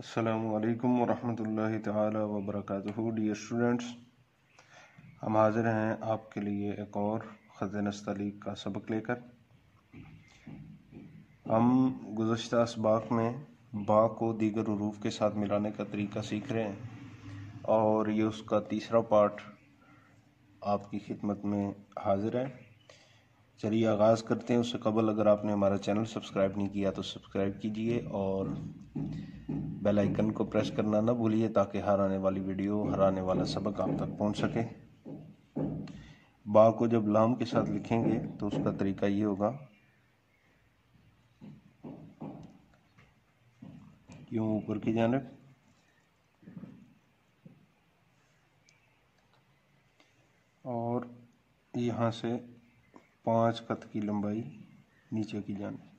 अस्सलामुअलैकुम वरहमतुल्लाहि तआला वबरकातुहू। डियर स्टूडेंट्स, हम हाजिर हैं आपके लिए एक और ख़त नस्तलीक़ का सबक लेकर। हम गुज़श्ता असबाक में बा को दीगर हुरूफ के साथ मिलाने का तरीका सीख रहे हैं और ये उसका तीसरा पार्ट आपकी खिदमत में हाजिर है। चलिए आगाज़ करते हैं। उससे कबल अगर आपने हमारा चैनल सब्सक्राइब नहीं किया तो सब्सक्राइब कीजिए और बेल आइकन को प्रेस करना ना भूलिए ताकि हर आने वाली वीडियो, हर आने वाला सबक आप तक पहुंच सके। बा को जब लाम के साथ लिखेंगे तो उसका तरीका ये होगा, यूं ऊपर की जानिब और यहाँ से 5 कत की लंबाई नीचे की जानिब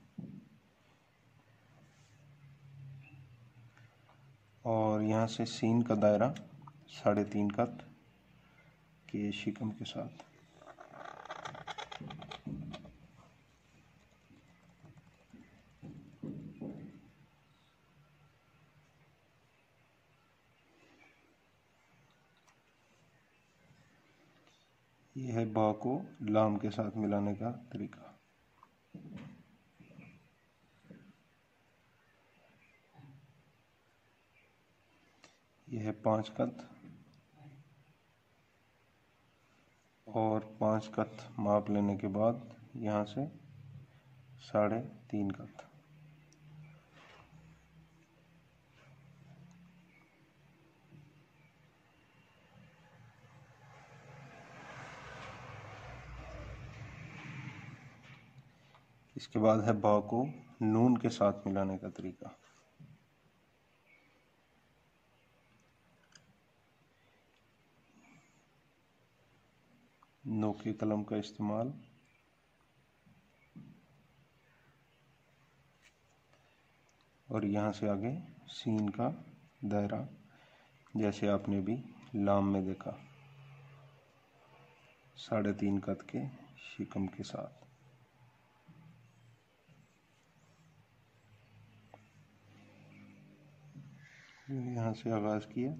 और यहाँ से सीन का दायरा 3.5 कत के शिकम के साथ। यह है बा को लाम के साथ मिलाने का तरीका। यह है 5 कत और 5 कत माप लेने के बाद यहाँ से 3.5 कत। इसके बाद है बा को नून के साथ मिलाने का तरीका। नोके कलम का इस्तेमाल और यहाँ से आगे सीन का दायरा, जैसे आपने भी लाम में देखा, 3.5 कत के शिकम के साथ। यहाँ से आगाज किया।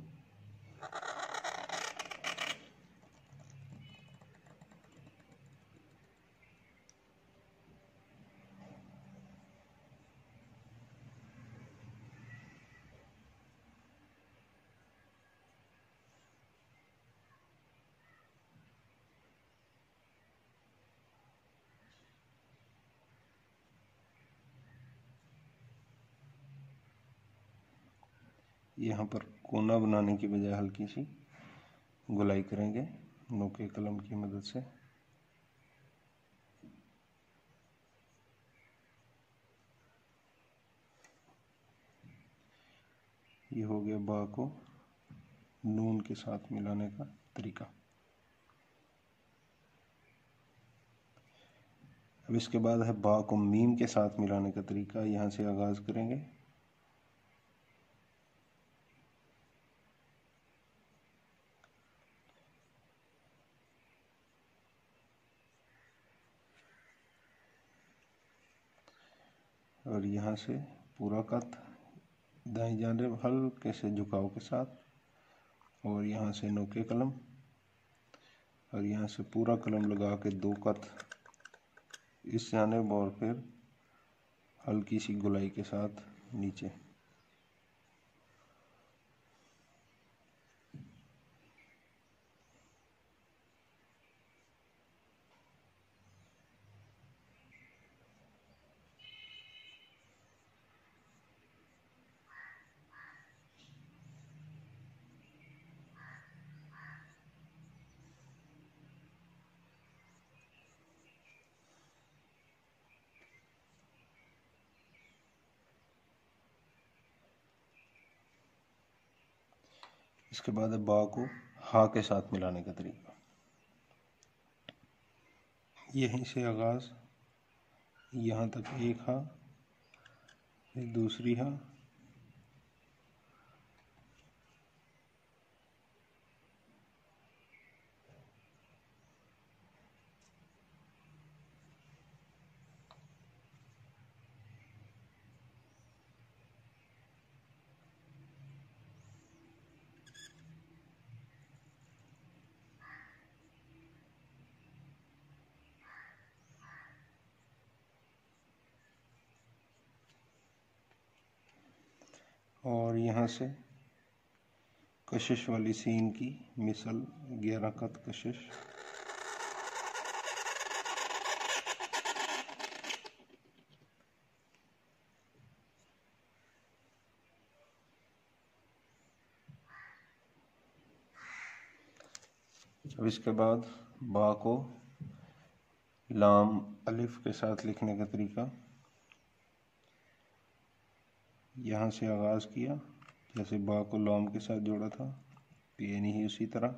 यहाँ पर कोना बनाने की बजाय हल्की सी गुलाई करेंगे नोके कलम की मदद से। ये हो गया बा को नून के साथ मिलाने का तरीका। अब इसके बाद है बा को मीम के साथ मिलाने का तरीका। यहाँ से आगाज करेंगे। और यहाँ से पूरा कत दाईं जानिब हल्के से झुकाव के साथ और यहाँ से नोके कलम और यहाँ से पूरा कलम लगा के 2 कत इस जानिब और फिर हल्की सी गुलाई के साथ नीचे। इसके बाद है बा को हा के साथ मिलाने का तरीका। यहीं से आगाज, यहाँ तक एक हा, फिर दूसरी हा, और यहाँ से कशिश वाली सीन की मिसल 11 कत कशिश। अब इसके बाद बा को लाम अलिफ के साथ लिखने का तरीका, यहाँ से आगाज़ किया, जैसे बा को लाम के साथ जोड़ा था यानी ही उसी तरह,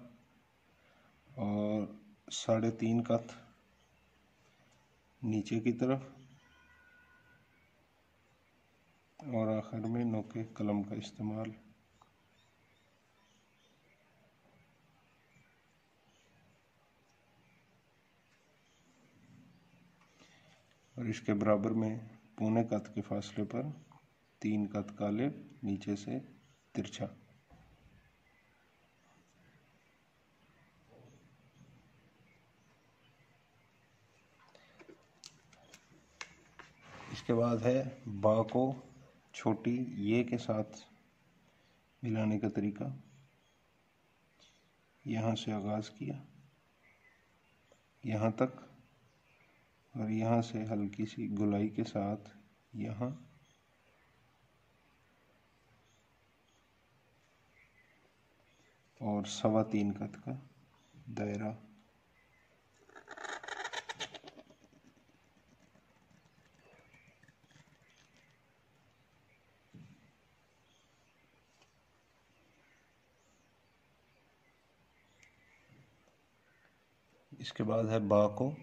और 3.5 कत नीचे की तरफ, और आखिर में नोके कलम का इस्तेमाल। और इसके बराबर में पौने कत के फासले पर 3 कत काले नीचे से तिरछा। इसके बाद है बा को छोटी ये के साथ मिलाने का तरीका, यहाँ से आगाज़ किया यहाँ तक, और यहाँ से हल्की सी गुलाई के साथ यहाँ, और 3.25 कत का दायरा। इसके बाद है बा को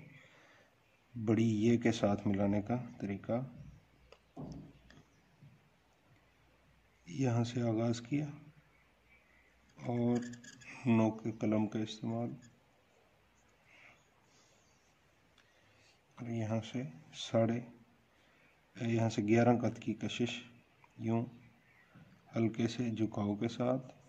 बड़ी ये के साथ मिलाने का तरीका, यहाँ से आगाज़ किया और नोक के कलम का इस्तेमाल, और यहाँ से 11 कत की कशिश यूँ हल्के से झुकाव के साथ,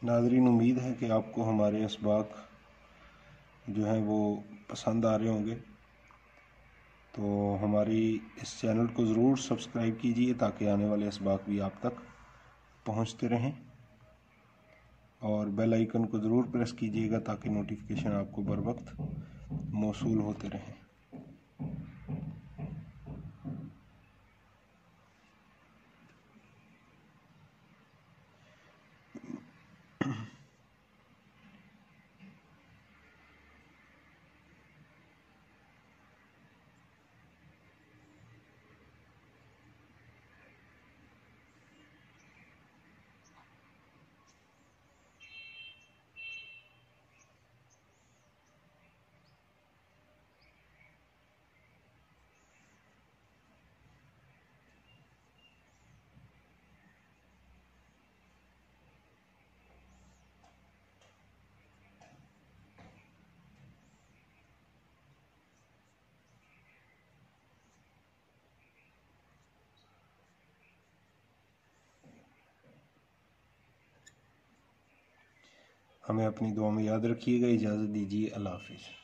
नाज़रीन, उम्मीद है कि आपको हमारे असबाक जो हैं वो पसंद आ रहे होंगे। तो हमारी इस चैनल को ज़रूर सब्सक्राइब कीजिए ताकि आने वाले असबाक भी आप तक पहुंचते रहें, और बेल आइकन को ज़रूर प्रेस कीजिएगा ताकि नोटिफिकेशन आपको बर वक्त मौसूल होते रहें। हमें अपनी दुआ में याद रखिएगा। इजाज़त दीजिए। अल्लाह हाफ़िज़।